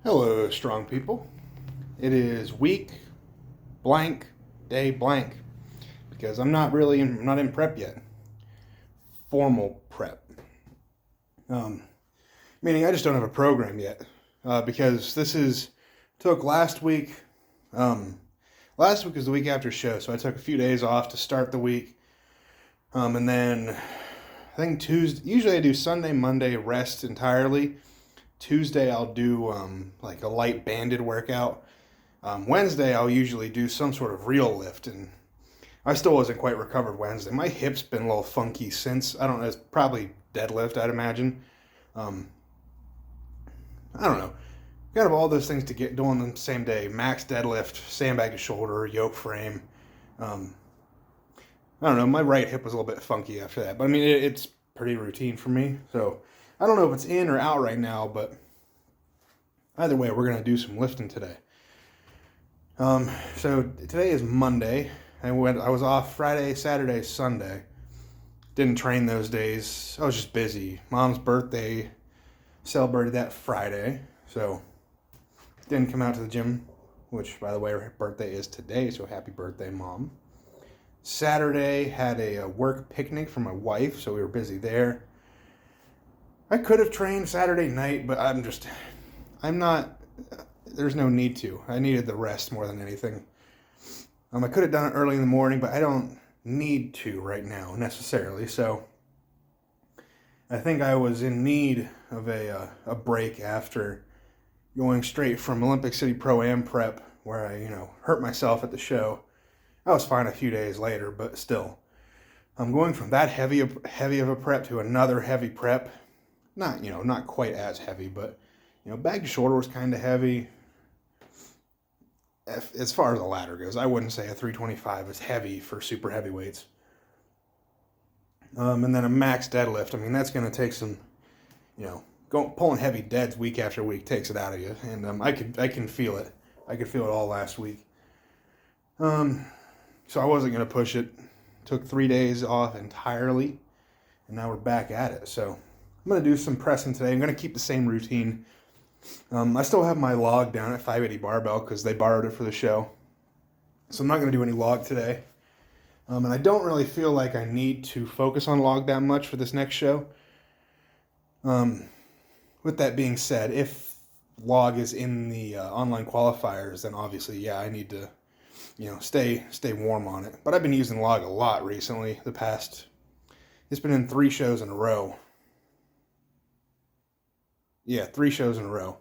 Hello, strong people. It is week blank, day blank, because I'm not in prep yet. Formal prep. Um, Meaning I just don't have a program yet, because took last week. Last week was the week after show, so I took a few days off to start the week. And then I think Tuesday, usually I do Sunday, Monday, rest entirely. Tuesday I'll do like a light banded workout. Wednesday I'll usually do some sort of real lift, and I still wasn't quite recovered Wednesday. My hip's been a little funky since. I don't know, it's probably deadlift, I'd imagine. I don't know. Kind of all those things to get doing the same day. Max deadlift, sandbag to shoulder, yoke frame. I don't know, my right hip was a little bit funky after that, but I mean it's pretty routine for me, so I don't know if it's in or out right now, but either way, we're going to do some lifting today. So today is Monday. I was off Friday, Saturday, Sunday. Didn't train those days. I was just busy. Mom's birthday, celebrated that Friday, so didn't come out to the gym, which, by the way, her birthday is today, so happy birthday, Mom. Saturday, had a work picnic for my wife, so we were busy there. I could have trained Saturday night, but I'm not, there's no need to. I needed the rest more than anything. I could have done it early in the morning, but I don't need to right now, necessarily. So I think I was in need of a break after going straight from Olympic City Pro-Am prep, where I, hurt myself at the show. I was fine a few days later, but still. I'm going from that heavy of a prep to another heavy prep. Not quite as heavy, but, bag to shoulder was kind of heavy. As far as the ladder goes, I wouldn't say a 325 is heavy for super heavyweights. And then a max deadlift, that's going to take some, pulling heavy deads week after week takes it out of you. And I can feel it. I could feel it all last week. So I wasn't going to push it. Took 3 days off entirely, and now we're back at it. So I'm going to do some pressing today. I'm going to keep the same routine. I still have my log down at 580 barbell because they borrowed it for the show. So I'm not going to do any log today. And I don't really feel like I need to focus on log that much for this next show. With that being said, if log is in the online qualifiers, then obviously, yeah, I need to, stay warm on it. But I've been using log a lot recently. It's been in 3 shows in a row. Yeah, 3 shows in a row.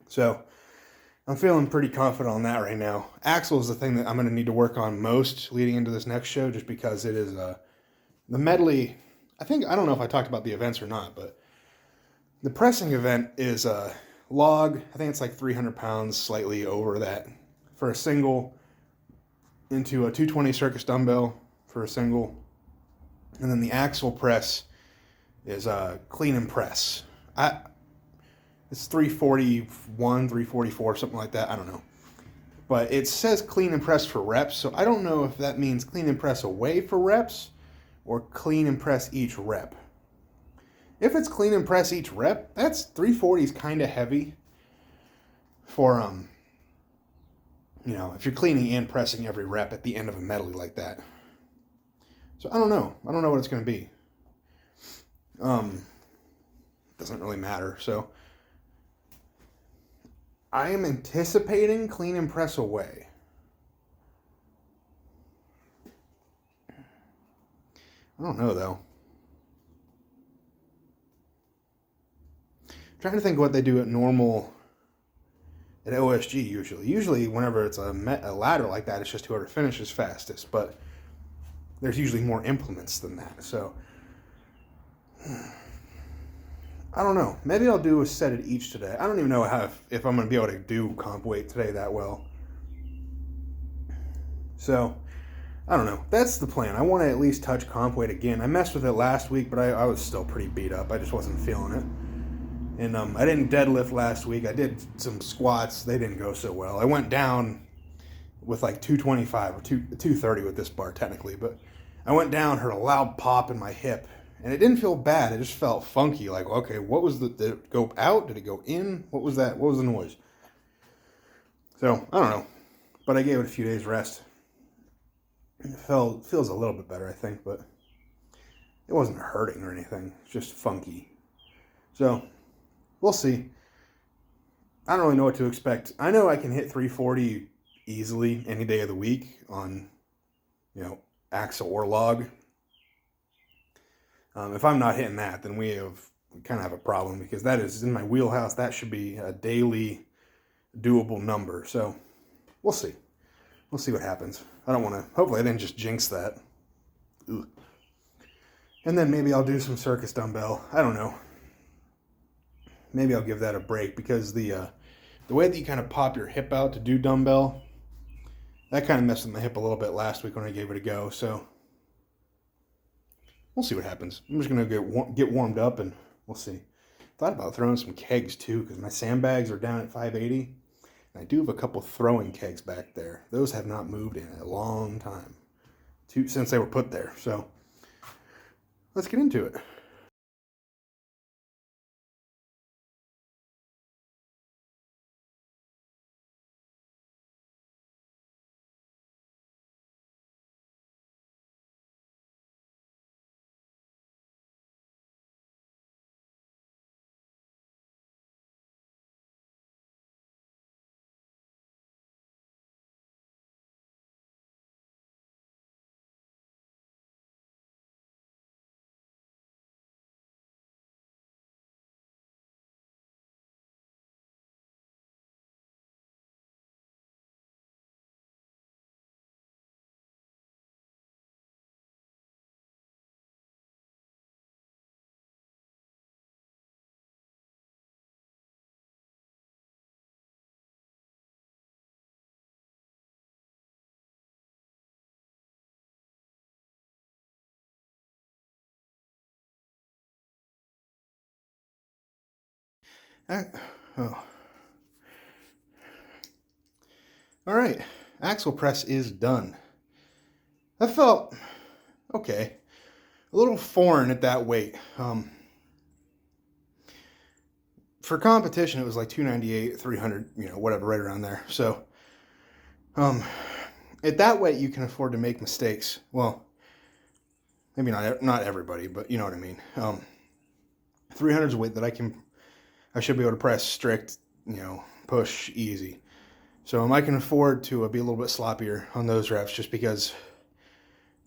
So I'm feeling pretty confident on that right now. Axle is the thing that I'm going to need to work on most leading into this next show, just because it is the medley. I don't know if I talked about the events or not, but the pressing event is a log. I think it's like 300 pounds, slightly over that for a single, into a 220 circus dumbbell for a single. And then the axle press is a clean and press. It's 341, 344, something like that. I don't know. But it says clean and press for reps, so I don't know if that means clean and press away for reps or clean and press each rep. If it's clean and press each rep, that's 340 is kind of heavy for, if you're cleaning and pressing every rep at the end of a medley like that. So I don't know. I don't know what it's going to be. Doesn't really matter. So I am anticipating clean and press away. I don't know, though. I'm trying to think of what they do at OSG usually. Usually, whenever it's a ladder like that, it's just whoever finishes fastest. But there's usually more implements than that. So I don't know. Maybe I'll do a set at each today. I don't even know if I'm going to be able to do comp weight today that well. So, I don't know. That's the plan. I want to at least touch comp weight again. I messed with it last week, but I was still pretty beat up. I just wasn't feeling it. And I didn't deadlift last week. I did some squats. They didn't go so well. I went down with like 225 or 230 with this bar technically, but I went down, heard a loud pop in my hip, And it didn't feel bad. It just felt funky. Like, okay, what was did it go out? Did it go in? What was that? What was the noise? So, I don't know. But I gave it a few days rest. It feels a little bit better, I think, but it wasn't hurting or anything. It's just funky. So, we'll see. I don't really know what to expect. I know I can hit 340 easily any day of the week on, axle or log. If I'm not hitting that, then we kind of have a problem, because that is in my wheelhouse. That should be a daily doable number. So we'll see. We'll see what happens. I don't want to. Hopefully, I didn't just jinx that. Ugh. And then maybe I'll do some circus dumbbell. I don't know. Maybe I'll give that a break, because the way that you kind of pop your hip out to do dumbbell, that kind of messed with my hip a little bit last week when I gave it a go. So we'll see what happens. I'm just going to get warmed up, and we'll see. Thought about throwing some kegs too, because my sandbags are down at 580. And I do have a couple throwing kegs back there. Those have not moved in a long time since they were put there. So let's get into it. Oh. All right, axle press is done. That felt okay. A little foreign at that weight. For competition, it was like 298, 300, whatever, right around there. So, at that weight, you can afford to make mistakes. Well, maybe not everybody, but you know what I mean. 300 is a weight that I should be able to press strict, push easy. So I can afford to be a little bit sloppier on those reps, just because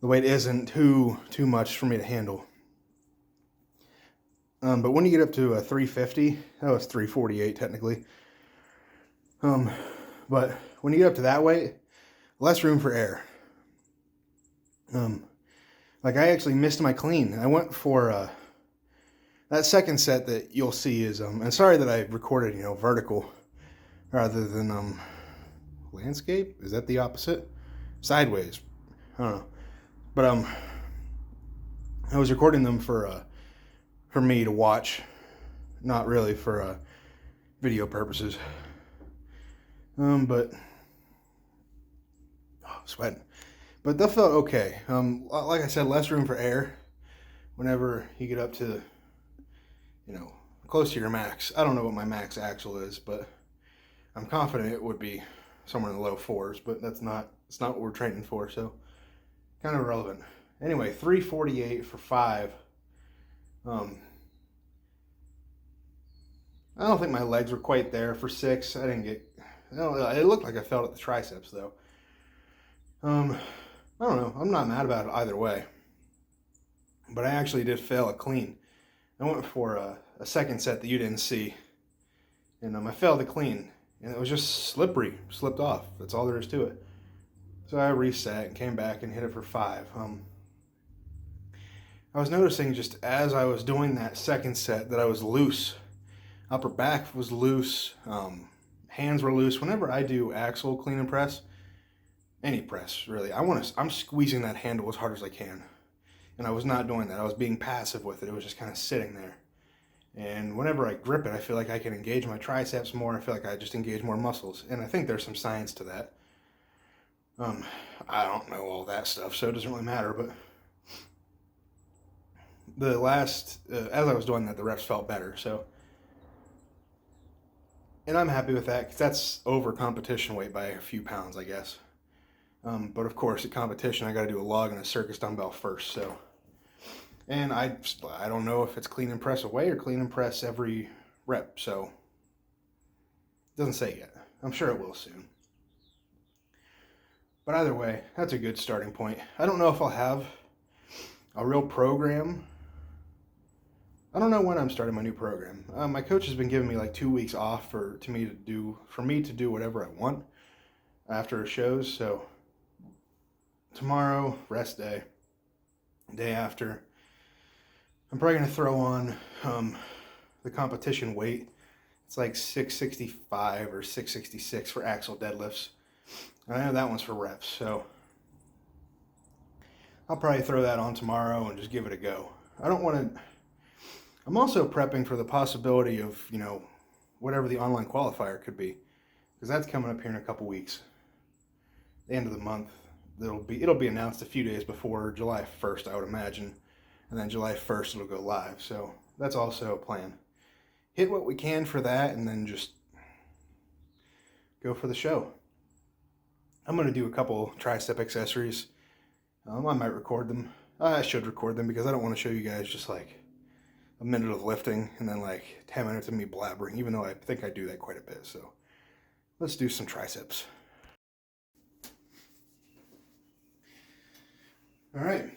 the weight isn't too much for me to handle. But when you get up to a 350, that was 348 technically. But when you get up to that weight, less room for air. Like I actually missed my clean. I went for that second set that you'll see is and sorry that I recorded vertical rather than landscape. Is that the opposite? Sideways. I don't know. But I was recording them for me to watch, not really for video purposes. But sweating. But that felt okay. Like I said, less room for air whenever you get up to, close to your max. I don't know what my max axle is, but I'm confident it would be somewhere in the low fours, but it's not what we're training for, so kind of irrelevant. Anyway, 348 for 5. I don't think my legs were quite there for 6. It looked like I felt at the triceps though. I don't know. I'm not mad about it either way. But I actually did fail a clean. I went for a second set that you didn't see, and I failed a clean, and it was just slippery, slipped off. That's all there is to it. So I reset and came back and hit it for 5. I was noticing just as I was doing that second set that I was loose. Upper back was loose, hands were loose. Whenever I do axle clean and press, any press really, I'm squeezing that handle as hard as I can. And I was not doing that. I was being passive with it. It was just kind of sitting there. And whenever I grip it, I feel like I can engage my triceps more. I feel like I just engage more muscles. And I think there's some science to that. I don't know all that stuff, so it doesn't really matter. the last, as I was doing that, the reps felt better. So, and I'm happy with that because that's over competition weight by a few pounds, I guess. But of course, at competition, I got to do a log and a circus dumbbell first. So, and I don't know if it's clean and press away or clean and press every rep. So, it doesn't say yet. I'm sure it will soon. But either way, that's a good starting point. I don't know if I'll have a real program. I don't know when I'm starting my new program. My coach has been giving me like 2 weeks off for me to do whatever I want after shows. So tomorrow, rest day. Day after, I'm probably gonna throw on the competition weight. It's like 665 or 666 for axle deadlifts. And I know that one's for reps, so I'll probably throw that on tomorrow and just give it a go. I don't want to. I'm also prepping for the possibility of, whatever the online qualifier could be, because that's coming up here in a couple weeks. The end of the month. It'll be announced a few days before July 1st, I would imagine, and then July 1st it'll go live. So that's also a plan. Hit what we can for that, and then just go for the show. I'm going to do a couple tricep accessories. I might record them. I should record them because I don't want to show you guys just like a minute of lifting and then like 10 minutes of me blabbering, even though I think I do that quite a bit. So let's do some triceps. All right.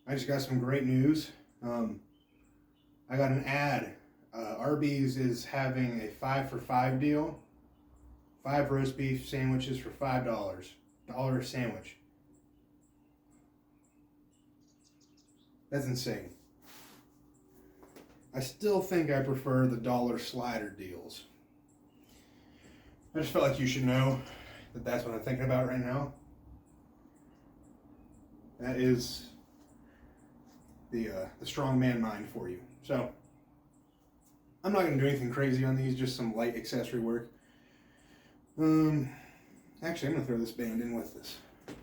I just got some great news. I got an ad. Arby's is having a 5 for 5 deal. 5 roast beef sandwiches for $5. $1 a sandwich. That's insane. I still think I prefer the dollar slider deals. I just felt like you should know that that's what I'm thinking about right now. That is the strong man mind for you. So I'm not going to do anything crazy on these, just some light accessory work. Actually, I'm going to throw this band in with this.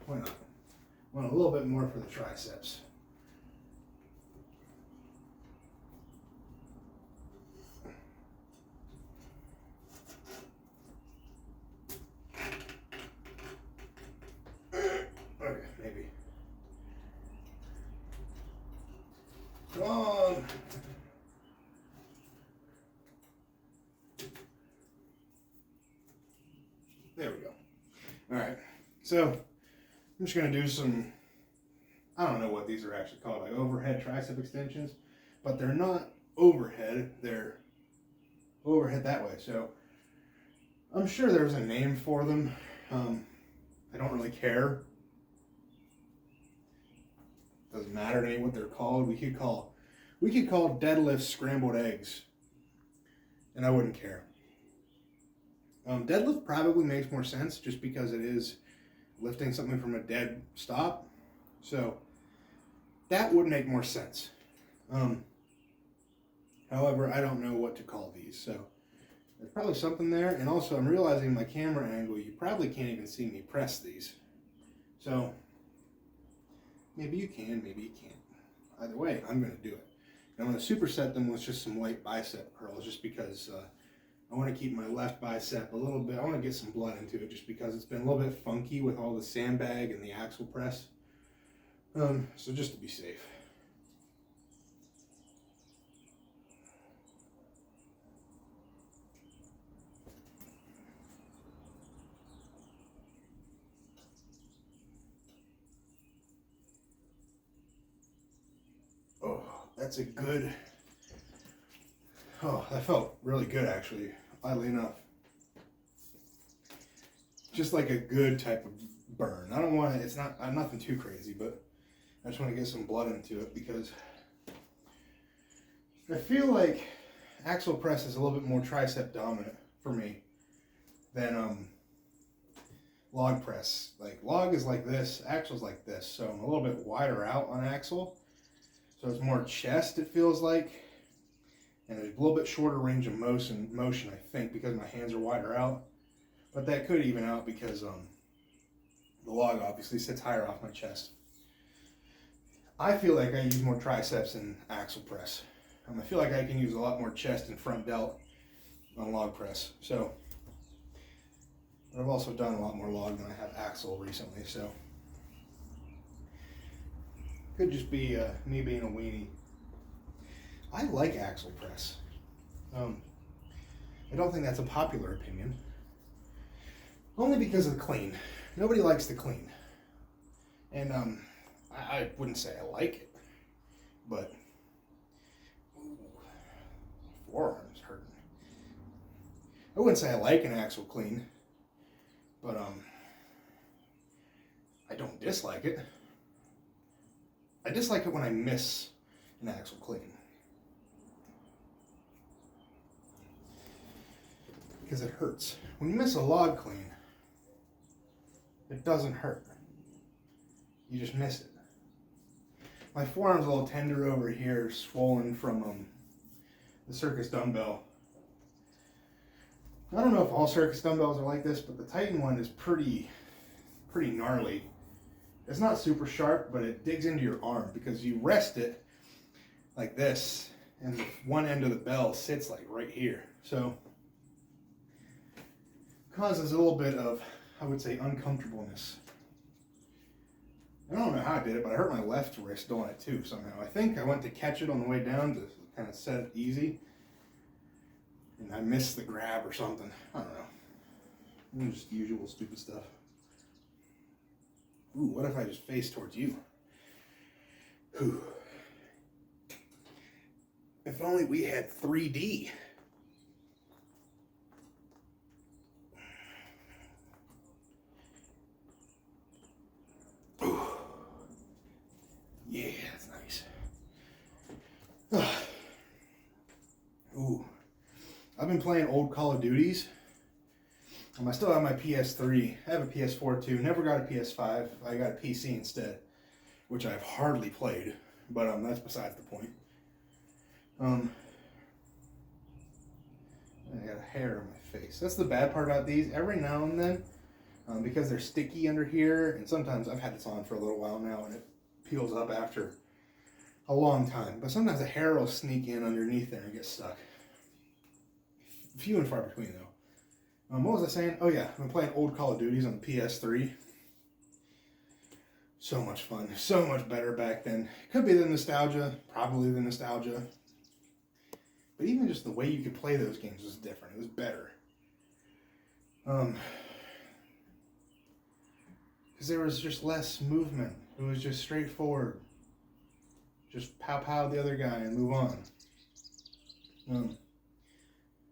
Why not? I want a little bit more for the triceps. Okay, maybe. Come on. There we go. All right. So I'm just going to do some, I don't know what these are actually called, like overhead tricep extensions, but they're not overhead. They're overhead that way. So I'm sure there's a name for them. I don't really care. Doesn't matter to me what they're called. We could call deadlifts scrambled eggs, and I wouldn't care. Deadlift probably makes more sense just because it is lifting something from a dead stop. So that would make more sense. However, I don't know what to call these. So there's probably something there. And also I'm realizing my camera angle, you probably can't even see me press these. So maybe you can, maybe you can't. Either way, I'm going to do it. And I'm going to superset them with just some light bicep curls just because I want to keep my left bicep a little bit. I want to get some blood into it just because it's been a little bit funky with all the sandbag and the axle press. So just to be safe. Oh, that's a good. Oh, that felt really good actually, oddly enough. Just like a good type of burn. I don't want to, it's not, I'm nothing too crazy, but I just want to get some blood into it because I feel like axle press is a little bit more tricep dominant for me than log press. Like log is like this, axle's like this, so I'm a little bit wider out on axle. So it's more chest, it feels like. And there's a little bit shorter range of motion, I think, because my hands are wider out. But that could even out because the log obviously sits higher off my chest. I feel like I use more triceps in axle press. I feel like I can use a lot more chest and front delt on log press. So, but I've also done a lot more log than I have axle recently. So, could just be me being a weenie. I like axle press. I don't think that's a popular opinion. Only because of the clean. Nobody likes the clean. And I wouldn't say I like it, but ooh, forearm's hurting. I wouldn't say I like an axle clean, but I don't dislike it. I dislike it when I miss an axle clean. Because it hurts. When you miss a log clean, it doesn't hurt. You just miss it. My forearm's a little tender over here, swollen from the circus dumbbell. I don't know if all circus dumbbells are like this, but the Titan one is pretty gnarly. It's not super sharp, but it digs into your arm because you rest it like this, and the one end of the bell sits like right here. So causes a little bit of, I would say, uncomfortableness. I don't know how I did it, but I hurt my left wrist doing it too somehow. I think I went to catch it on the way down to kind of set it easy, and I missed the grab or something. I don't know. Just usual stupid stuff. Ooh, what if I just face towards you? Whew. If only we had 3D. Ooh. Yeah, that's nice. Ooh. I've been playing old Call of Duties. I still have my PS3. I have a PS4 too. Never got a PS5. I got a PC instead, which I've hardly played, but that's besides the point. I got a hair on my face. That's the bad part about these. Every now and then, because they're sticky under here, and sometimes I've had this on for a little while now, and it peels up after a long time. But sometimes the hair will sneak in underneath there and get stuck. Few and far between, though. What was I saying? Oh yeah, I've been playing old Call of Duties on the PS3. So much fun. So much better back then. Could be the nostalgia. Probably the nostalgia. But even just the way you could play those games was different. It was better. Because there was just less movement. It was just straightforward. Just pow the other guy and move on.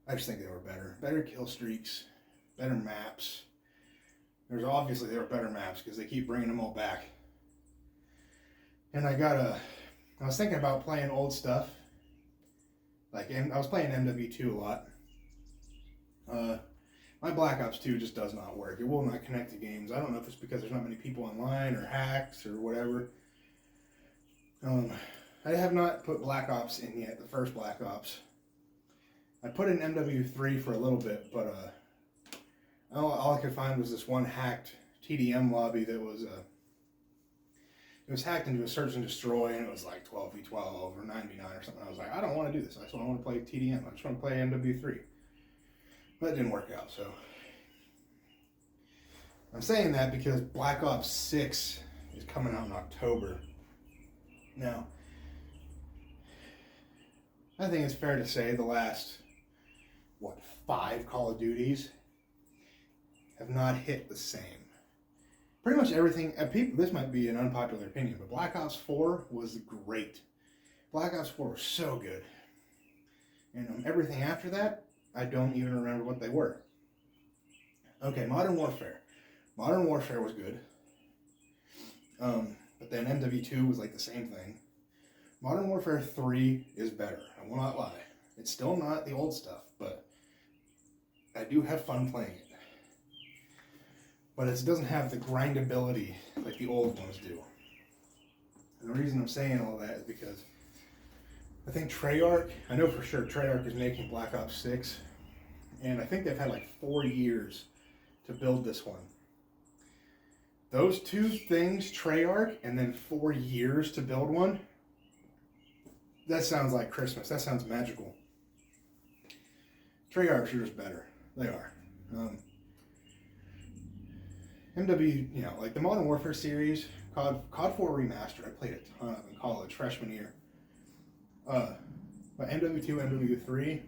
I just think they were better. Better kill streaks. Better maps. There were better maps because they keep bringing them all back. And I was thinking about playing old stuff. I was playing MW2 a lot. My Black Ops 2 just does not work. It will not connect to games. I don't know if it's because there's not many people online or hacks or whatever. I have not put Black Ops in yet, the first Black Ops. I put in MW3 for a little bit, but all I could find was this one hacked TDM lobby that was it was hacked into a search and destroy, and it was like 12v12 or 9v9 or something. I was like, I don't want to do this. I want to play TDM. I just want to play MW3. But it didn't work out, so. I'm saying that because Black Ops 6 is coming out in October. Now, I think it's fair to say the last, 5 Call of Duties have not hit the same. Pretty much everything, this might be an unpopular opinion, but Black Ops 4 was great. Black Ops 4 was so good. And everything after that, I don't even remember what they were. Okay, Modern Warfare. Modern Warfare was good. But then MW2 was like the same thing. Modern Warfare 3 is better. I will not lie. It's still not the old stuff, but I do have fun playing it. But it doesn't have the grindability like the old ones do. And the reason I'm saying all that is because I think Treyarch, I know for sure Treyarch is making Black Ops 6, and I think they've had like 4 years to build this one. those two things, Treyarch, and then 4 years to build one, that sounds like Christmas. That sounds magical. Treyarch shooters better. They are. MW, like the Modern Warfare series, COD 4 Remastered, I played a ton of in college, freshman year. But MW2, MW3,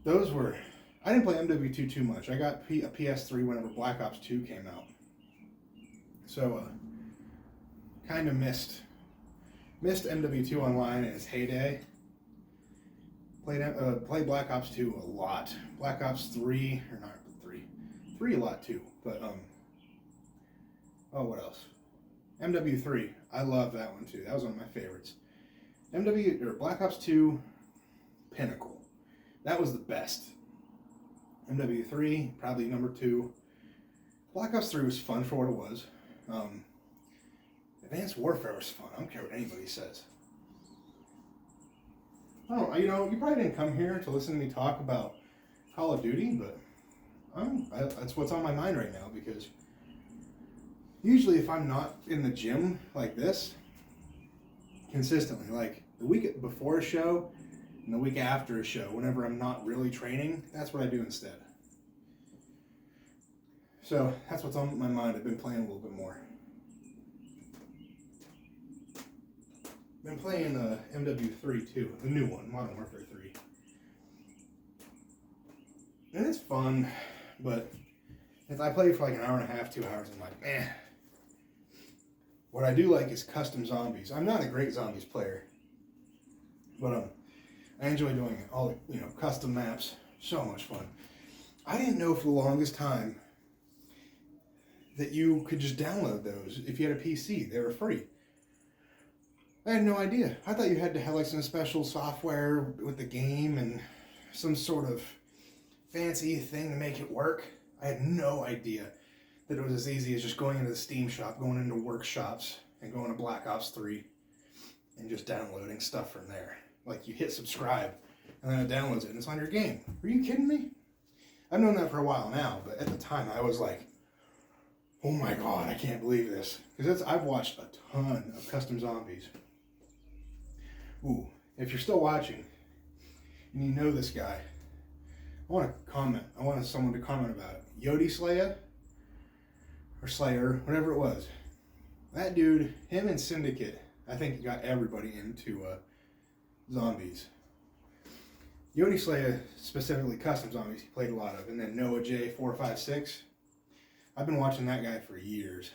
those were, I didn't play MW2 too much. I got a PS3 whenever Black Ops 2 came out. So, kind of missed MW2 online in its heyday. Played Black Ops 2 a lot. Black Ops 3, or not 3 a lot too. But, what else? MW3, I love that one too. That was one of my favorites. Black Ops 2, Pinnacle. That was the best. MW3, probably number 2. Black Ops 3 was fun for what it was. Advanced Warfare was fun. I don't care what anybody says. You probably didn't come here to listen to me talk about Call of Duty, but that's what's on my mind right now, because usually if I'm not in the gym like this, consistently, like the week before a show and the week after a show, whenever I'm not really training, that's what I do instead. So that's what's on my mind. I've been playing a little bit more. Been playing MW3 too, the new one, Modern Warfare 3. And it's fun, but if I play for like an hour and a half, 2 hours, I'm like, eh. What I do like is custom zombies. I'm not a great zombies player, but I enjoy doing it. All custom maps, so much fun. I didn't know for the longest time that you could just download those if you had a PC. They were free. I had no idea. I thought you had to have like some special software with the game and some sort of fancy thing to make it work. I had no idea that it was as easy as just going into the Steam shop, going into workshops, and going to Black Ops 3 and just downloading stuff from there. Like you hit subscribe and then it downloads it and it's on your game. Are you kidding me? I've known that for a while now, but at the time I was like, oh my god, I can't believe this. Because I've watched a ton of custom zombies. Ooh, if you're still watching and you know this guy, I want to comment. I want someone to comment about it. Yodi Slayer, or Slayer, whatever it was. That dude, him and Syndicate, I think got everybody into zombies. Yodi Slayer, specifically custom zombies, he played a lot of. And then Noah J456. I've been watching that guy for years.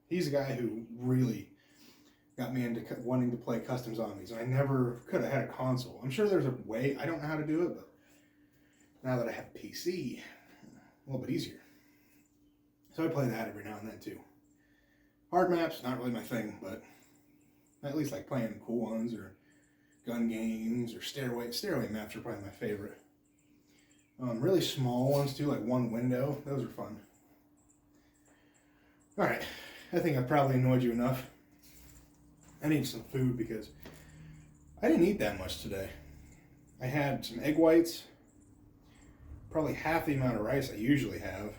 He's a guy who really got me into wanting to play custom zombies. And I never could have had a console. I'm sure there's a way. I don't know how to do it, but now that I have a PC, a little bit easier. So I play that every now and then too. Hard maps, not really my thing, but I at least like playing cool ones or gun games or stairway maps are probably my favorite. Really small ones too, like one window. Those are fun. All right, I think I probably annoyed you enough. I need some food because I didn't eat that much today. I had some egg whites, probably half the amount of rice I usually have.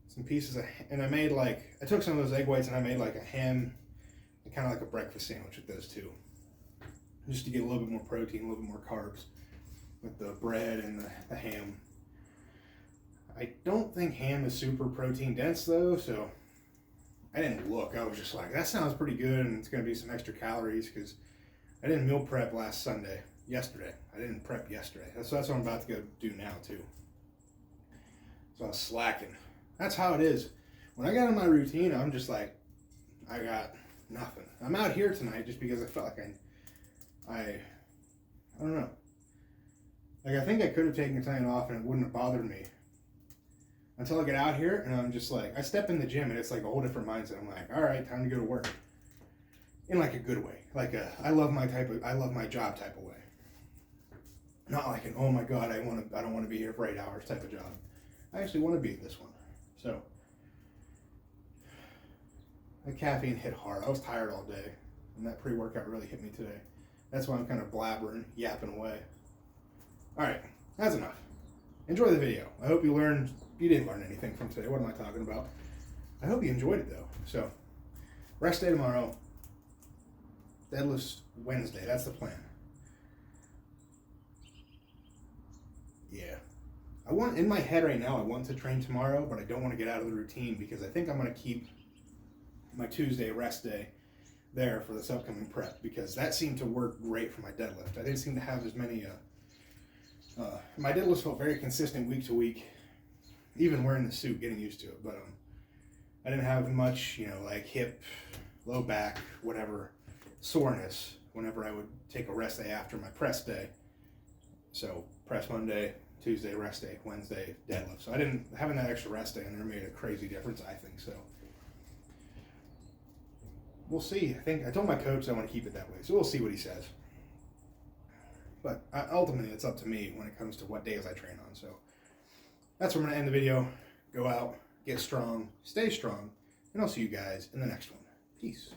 Some pieces of, and I took some of those egg whites and I made like a ham, kind of like a breakfast sandwich with those too. Just to get a little bit more protein, a little bit more carbs with the bread and the ham. I don't think ham is super protein dense though, so I didn't look. I was just like, that sounds pretty good and it's going to be some extra calories because I didn't meal prep yesterday. I didn't prep yesterday. That's what I'm about to go do now too. So I was slacking. That's how it is. When I got in my routine, I'm just like, I got nothing. I'm out here tonight just because I felt like I don't know. Like I think I could have taken time off and it wouldn't have bothered me. Until I get out here and I'm just like, I step in the gym and it's like a whole different mindset. I'm like, all right, time to go to work. In like a good way. Like I love my job type of way. Not like an, oh my God, I don't want to be here for 8 hours type of job. I actually want to be at this one. So, the caffeine hit hard. I was tired all day. And that pre-workout really hit me today. That's why I'm kind of blabbering, yapping away. All right, that's enough. enjoy the video. I hope you didn't learn anything from today. What am I talking about? I hope you enjoyed it though. So, rest day tomorrow. Deadlifts Wednesday. That's the plan. Yeah. In my head right now, I want to train tomorrow, but I don't want to get out of the routine because I think I'm going to keep my Tuesday rest day there for this upcoming prep because that seemed to work great for my deadlift. I didn't seem to have as many, my deadlifts felt very consistent week to week, even wearing the suit, getting used to it, but I didn't have much, like hip, low back, whatever, soreness whenever I would take a rest day after my press day. So press Monday, Tuesday, rest day, Wednesday, deadlift. So having that extra rest day in there made a crazy difference, I think. So we'll see. I told my coach I want to keep it that way. So we'll see what he says. But ultimately, it's up to me when it comes to what days I train on. So that's where I'm going to end the video. Go out, get strong, stay strong, and I'll see you guys in the next one. Peace.